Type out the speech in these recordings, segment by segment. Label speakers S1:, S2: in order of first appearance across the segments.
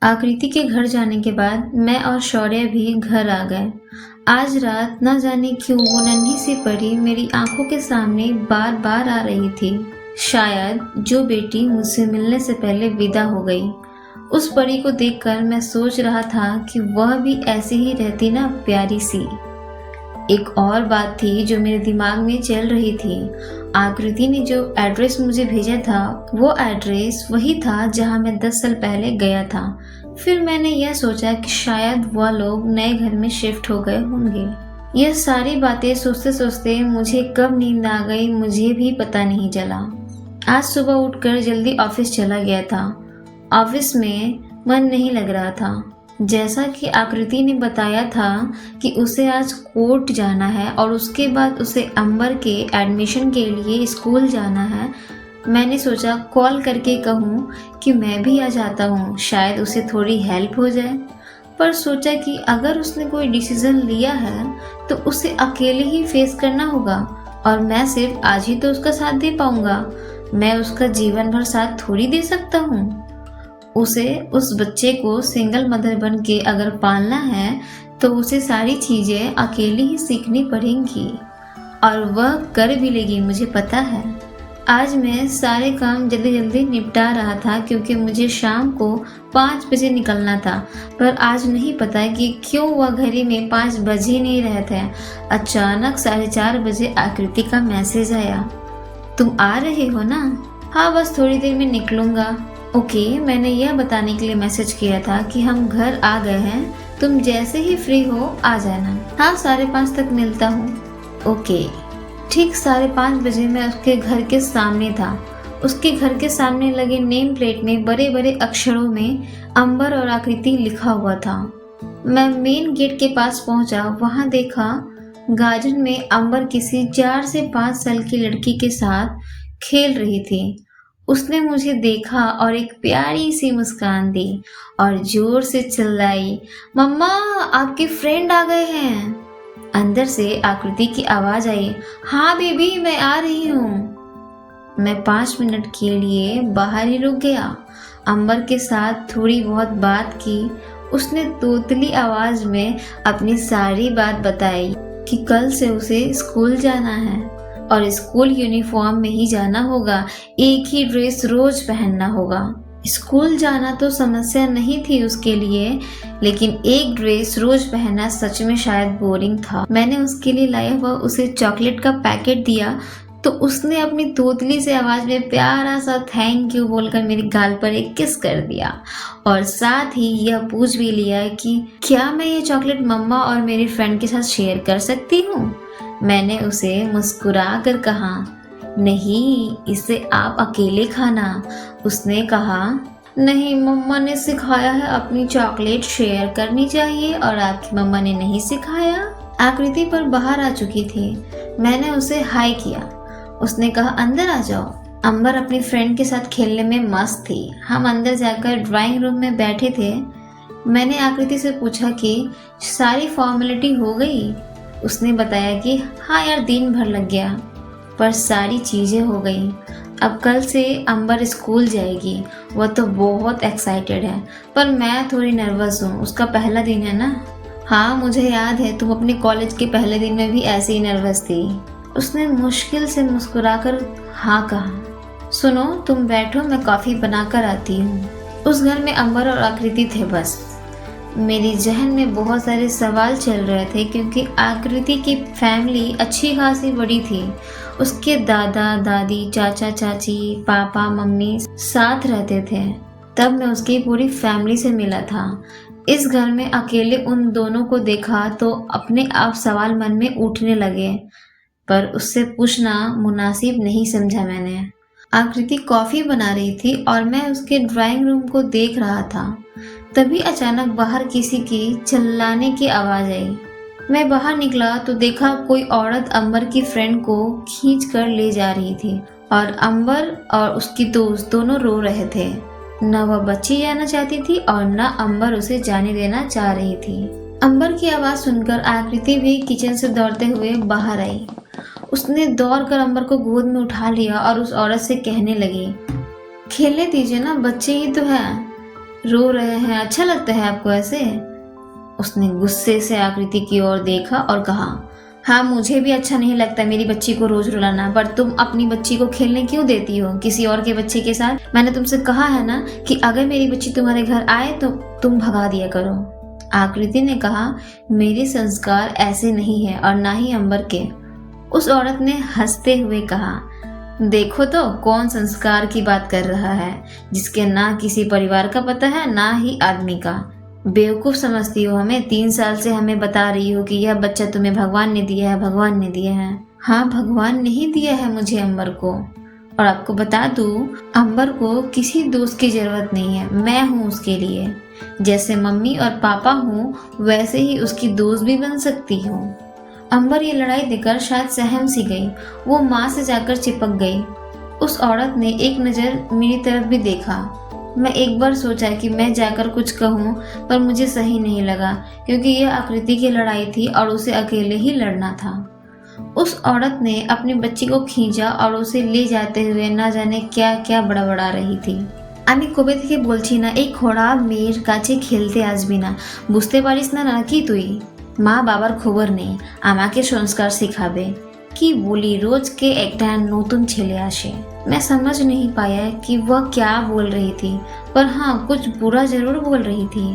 S1: आकृति के घर जाने के बाद मैं और शौर्य भी घर आ गए। आज रात न जाने क्यों वो नन्ही सी परी मेरी आंखों के सामने बार बार आ रही थी। शायद जो बेटी मुझसे मिलने से पहले विदा हो गई, उस परी को देखकर मैं सोच रहा था कि वह भी ऐसी ही रहती ना, प्यारी सी। एक और बात थी जो मेरे दिमाग में चल रही थी। आकृति ने जो एड्रेस मुझे भेजा था, वो एड्रेस वही था जहां मैं 10 साल पहले गया था। फिर मैंने यह सोचा कि शायद वह लोग नए घर में शिफ्ट हो गए होंगे। यह सारी बातें सोचते सोचते मुझे कब नींद आ गई मुझे भी पता नहीं चला। आज सुबह उठकर जल्दी ऑफिस चला गया था। ऑफिस में मन नहीं लग रहा था। जैसा कि आकृति ने बताया था कि उसे आज कोर्ट जाना है और उसके बाद उसे अंबर के एडमिशन के लिए स्कूल जाना है, मैंने सोचा कॉल करके कहूँ कि मैं भी आ जाता हूँ, शायद उसे थोड़ी हेल्प हो जाए। पर सोचा कि अगर उसने कोई डिसीजन लिया है तो उसे अकेले ही फेस करना होगा और मैं सिर्फ आज ही तो उसका साथ दे पाऊंगा। मैं उसका जीवन भर साथ थोड़ी दे सकता हूँ। उसे, उस बच्चे को सिंगल मदर बन के अगर पालना है तो उसे सारी चीज़ें अकेली ही सीखनी पड़ेंगी और वह कर भी लेगी, मुझे पता है। आज मैं सारे काम जल्दी जल्दी निपटा रहा था क्योंकि मुझे शाम को 5 बजे निकलना था। पर आज नहीं पता कि क्यों वह घड़ी में 5 बज ही नहीं रहे थे। अचानक 4:30 बजे आकृति का मैसेज आया, तुम आ रहे हो ना? हाँ, बस थोड़ी देर में निकलूंगा। ओके, मैंने यह बताने के लिए मैसेज किया था कि हम घर आ गए हैं, तुम जैसे ही फ्री हो आ जाना। हाँ, 5:30 तक मिलता हूँ। ओके। ठीक 5:30 बजे मैं उसके घर के सामने था। उसके घर के सामने लगे नेम प्लेट में बड़े बड़े अक्षरों में अंबर और आकृति लिखा हुआ था। मैं मेन गेट के पास पहुंचा। वहां देखा गार्डन में अंबर किसी 4 से 5 साल की लड़की के साथ खेल रही थी। उसने मुझे देखा और एक प्यारी सी मुस्कान दी और जोर से चिल्लाई, मम्मा, आपके फ्रेंड आ गए हैं। अंदर से आकृति की आवाज आई, हाँ बेबी, मैं आ रही हूँ। मैं 5 मिनट के लिए बाहर ही रुक गया। अंबर के साथ थोड़ी बहुत बात की। उसने तोतली आवाज में अपनी सारी बात बताई कि कल से उसे स्कूल जाना है और स्कूल यूनिफॉर्म में ही जाना होगा, एक ही ड्रेस रोज पहनना होगा। स्कूल जाना तो समस्या नहीं थी उसके लिए, लेकिन एक ड्रेस रोज पहनना सच में शायद बोरिंग था। मैंने उसके लिए लाया हुआ उसे चॉकलेट का पैकेट दिया तो उसने अपनी तोतली से आवाज में प्यारा सा थैंक यू बोलकर मेरी गाल पर एक किस कर दिया और साथ ही यह पूछ भी लिया कि क्या मैं ये चॉकलेट मम्मा और मेरी फ्रेंड के साथ शेयर कर सकती हूँ। मैंने उसे मुस्कुरा कर कहा, नहीं, इसे आप अकेले खाना। उसने कहा, नहीं, मम्मा ने सिखाया है अपनी चॉकलेट शेयर करनी चाहिए और आपकी मम्मा ने नहीं सिखाया। आकृति पर बाहर आ चुकी थी। मैंने उसे हाय किया। उसने कहा, अंदर आ जाओ। अंबर अपनी फ्रेंड के साथ खेलने में मस्त थी। हम अंदर जाकर ड्राइंग रूम में बैठे थे। मैंने आकृति से पूछा कि सारी फॉर्मेलिटी हो गई। उसने बताया कि हाँ यार, दिन भर लग गया पर सारी चीज़ें हो गई। अब कल से अंबर स्कूल जाएगी। वह तो बहुत एक्साइटेड है पर मैं थोड़ी नर्वस हूँ, उसका पहला दिन है ना। हाँ, मुझे याद है, तुम अपने कॉलेज के पहले दिन में भी ऐसे ही नर्वस थी। उसने मुश्किल से मुस्कुराकर हाँ कहा। सुनो, तुम बैठो, मैं कॉफ़ी बनाकर आती हूँ। उस घर में अंबर और आकृति थे बस। मेरी जहन में बहुत सारे सवाल चल रहे थे क्योंकि आकृति की फैमिली अच्छी खासी बड़ी थी। उसके दादा दादी, चाचा चाची, पापा मम्मी साथ रहते थे। तब मैं उसकी पूरी फैमिली से मिला था। इस घर में अकेले उन दोनों को देखा तो अपने आप सवाल मन में उठने लगे, पर उससे पूछना मुनासिब नहीं समझा मैंने। आकृति कॉफ़ी बना रही थी और मैं उसके ड्राइंग रूम को देख रहा था। तभी अचानक बाहर किसी की चिल्लाने की आवाज़ आई। मैं बाहर निकला तो देखा कोई औरत अंबर की फ्रेंड को खींच कर ले जा रही थी और अंबर और उसकी दोस्त दोनों रो रहे थे। न वह बच्ची जाना चाहती थी और न अंबर उसे जाने देना चाह रही थी। अंबर की आवाज़ सुनकर आकृति भी किचन से दौड़ते हुए बाहर आई। उसने दौड़कर अंबर को गोद में उठा लिया और उस औरत से कहने लगी, खेलने दीजिए ना, बच्चे ही तो है। रो रहे हैं, अच्छा लगता है आपको ऐसे? उसने गुस्से से आकृति की ओर देखा और कहा, हाँ मुझे भी अच्छा नहीं लगता मेरी बच्ची को रोज रुलाना, पर तुम अपनी बच्ची को खेलने क्यों देती हो किसी और के बच्चे के साथ? मैंने तुमसे कहा है ना कि अगर मेरी बच्ची तुम्हारे घर आए तो तुम भगा दिया करो। आकृति ने कहा, मेरे संस्कार ऐसे नहीं है और ना ही अंबर के। उस औरत ने हंसते हुए कहा, देखो तो कौन संस्कार की बात कर रहा है, जिसके ना किसी परिवार का पता है ना ही आदमी का। बेवकूफ समझती हो हमें? 3 साल से हमें बता रही हो कि यह बच्चा तुम्हें भगवान ने दिया है, भगवान ने दिया है। हाँ, भगवान नहीं दिया है मुझे अंबर को। और आपको बता दूं, अंबर को किसी दोस्त की जरूरत नहीं है, मैं हूँ उसके लिए। जैसे मम्मी और पापा हूँ वैसे ही उसकी दोस्त भी बन सकती हूँ। अंबर ये लड़ाई देखकर शायद सहम सी गई, वो माँ से जाकर चिपक गई। उस औरत ने एक नज़र मेरी तरफ भी देखा। मैं एक बार सोचा कि मैं जाकर कुछ कहूँ, पर मुझे सही नहीं लगा क्योंकि यह आकृति की लड़ाई थी और उसे अकेले ही लड़ना था। उस औरत ने अपनी बच्ची को खींचा और उसे ले जाते हुए ना जाने क्या क्या बड़बड़ा रही थी। আমি কবে থেকে বলছি না এই খোড়া মেয়ের কাছে খেলতে আসবি না, বুঝতে পারিস না নাকি তুই? মা বাবার খবর নেই, আমাকে সংস্कार सिखाबे। कि बोली रोज के एक नतून छेले आसे। मैं समझ नहीं पाया कि वह क्या बोल रही थी, पर हाँ कुछ बुरा जरूर बोल रही थी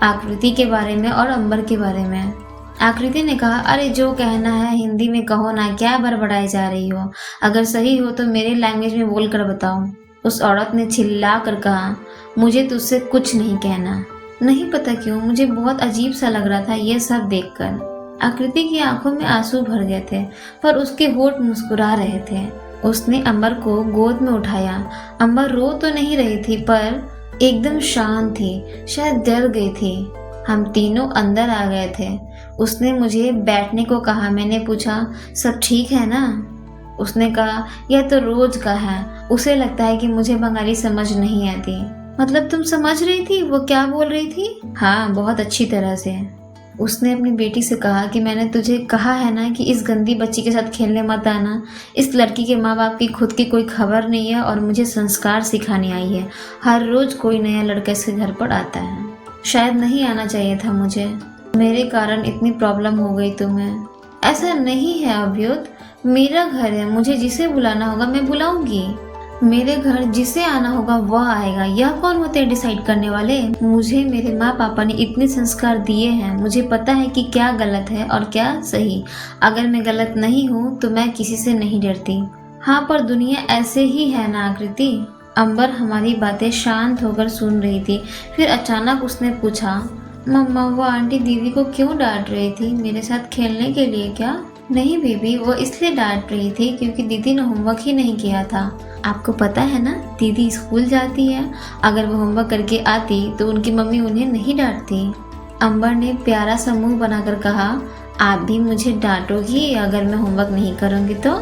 S1: आकृति के बारे में और अंबर के बारे में। आकृति ने कहा, अरे जो कहना है हिंदी में कहो ना, क्या बड़बड़ाई जा रही हो? अगर सही हो तो मेरे लैंग्वेज में बोल कर बताओ। उस औरत ने चिल्ला कर कहा, मुझे तुझसे कुछ नहीं कहना। नहीं पता क्यों मुझे बहुत अजीब सा लग रहा था यह सब देखकर। आकृति की आंखों में आंसू भर गए थे, पर उसके होठ मुस्कुरा रहे थे। उसने अंबर को गोद में उठाया। अंबर रो तो नहीं रही थी, पर एकदम शांत थी, शायद डर गई थी। हम तीनों अंदर आ गए थे। उसने मुझे बैठने को कहा। मैंने पूछा, सब ठीक है ना? उसने कहा, यह तो रोज का है। उसे लगता है कि मुझे बंगाली समझ नहीं आती। मतलब तुम समझ रही थी वो क्या बोल रही थी? हाँ, बहुत अच्छी तरह से। उसने अपनी बेटी से कहा कि मैंने तुझे कहा है ना कि इस गंदी बच्ची के साथ खेलने मत आना। इस लड़की के माँ बाप की खुद की कोई खबर नहीं है और मुझे संस्कार सिखाने आई है। हर रोज कोई नया लड़का इसके घर पर आता है। शायद नहीं आना चाहिए था मुझे, मेरे कारण इतनी प्रॉब्लम हो गई तुम्हें। ऐसा नहीं है अभ्युत, मेरा घर है, मुझे जिसे बुलाना होगा मैं बुलाऊंगी। मेरे घर जिसे आना होगा वह आएगा। यह कौन होते हैं डिसाइड करने वाले? मुझे मेरे माँ पापा ने इतने संस्कार दिए हैं, मुझे पता है कि क्या गलत है और क्या सही। अगर मैं गलत नहीं हूँ तो मैं किसी से नहीं डरती। हाँ, पर दुनिया ऐसे ही है ना आकृति। अंबर हमारी बातें शांत होकर सुन रही थी। फिर अचानक उसने पूछा, मम्मा वो आंटी दीदी को क्यों डांट रही थी? मेरे साथ खेलने के लिए क्या? नहीं बेबी, वो इसलिए डांट रही थी क्योंकि दीदी ने होमवर्क ही नहीं किया था। आपको पता है ना, दीदी स्कूल जाती है, अगर वो होमवर्क करके आती तो उनकी मम्मी उन्हें नहीं डांटती। अंबर ने प्यारा सा मुंह बनाकर कहा, आप भी मुझे डांटोगी अगर मैं होमवर्क नहीं करूँगी तो?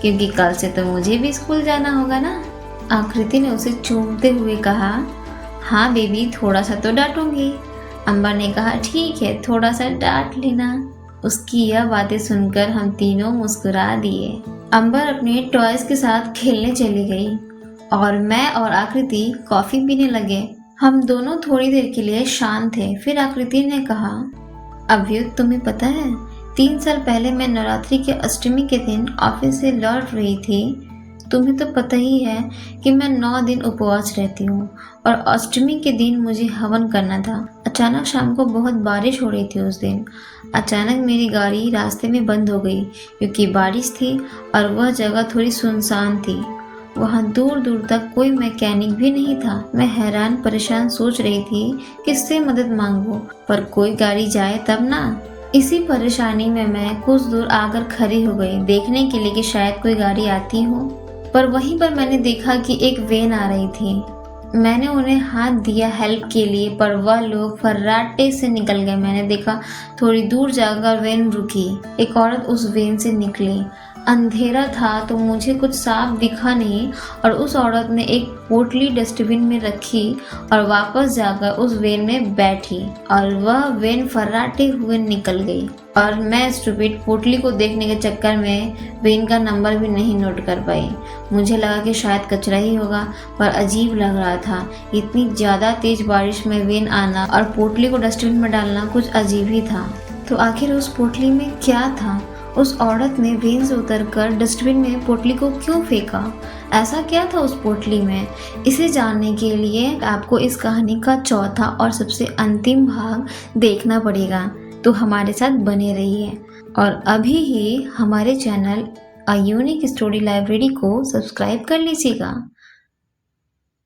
S1: क्योंकि कल से तो मुझे भी स्कूल जाना होगा ना। आकृति ने उसे चूमते हुए कहा, हाँ बेबी, थोड़ा सा तो डांटूंगी। अंबर ने कहा, ठीक है, थोड़ा सा डांट लेना। उसकी यह बातें सुनकर हम तीनों मुस्कुरा दिए। अंबर अपने टॉयज के साथ खेलने चली गई और मैं और आकृति कॉफी पीने लगे। हम दोनों थोड़ी देर के लिए शांत थे। फिर आकृति ने कहा, अभ्युत तुम्हें पता है, 3 साल पहले मैं नवरात्रि के अष्टमी के दिन ऑफिस से लौट रही थी। तुम्हें तो पता ही है कि मैं 9 दिन उपवास रहती हूँ और अष्टमी के दिन मुझे हवन करना था। अचानक शाम को बहुत बारिश हो रही थी उस दिन। अचानक मेरी गाड़ी रास्ते में बंद हो गई क्योंकि बारिश थी और वह जगह थोड़ी सुनसान थी। वहाँ दूर दूर तक कोई मैकेनिक भी नहीं था। मैं हैरान परेशान सोच रही थी किससे मदद मांगूं, पर कोई गाड़ी जाए तब ना। इसी परेशानी में मैं कुछ दूर आकर खड़ी हो गई देखने के लिए कि शायद कोई गाड़ी आती हो, पर वहीं पर मैंने देखा कि एक वैन आ रही थी। मैंने उन्हें हाथ दिया हेल्प के लिए, पर वह लोग फर्राटे से निकल गए। मैंने देखा थोड़ी दूर जाकर वैन रुकी, एक औरत उस वैन से निकली। अंधेरा था तो मुझे कुछ साफ दिखा नहीं और उस औरत ने एक पोटली डस्टबिन में रखी और वापस जाकर उस वैन में बैठी और वह वैन फर्राटे हुए निकल गई और मैं स्टूपिड पोटली को देखने के चक्कर में वैन का नंबर भी नहीं नोट कर पाई। मुझे लगा कि शायद कचरा ही होगा, पर अजीब लग रहा था। इतनी ज़्यादा तेज बारिश में वैन आना और पोटली को डस्टबिन में डालना कुछ अजीब ही था। तो आखिर उस पोटली में क्या था? उस औरत ने वैन से उतरकर डस्टबिन में पोटली को क्यों फेंका? ऐसा क्या था उस पोटली में? इसे जानने के लिए आपको इस कहानी का चौथा और सबसे अंतिम भाग देखना पड़ेगा, तो हमारे साथ बने रहिए और अभी ही हमारे channel a unique story library को सब्सक्राइब कर लीजिएगा।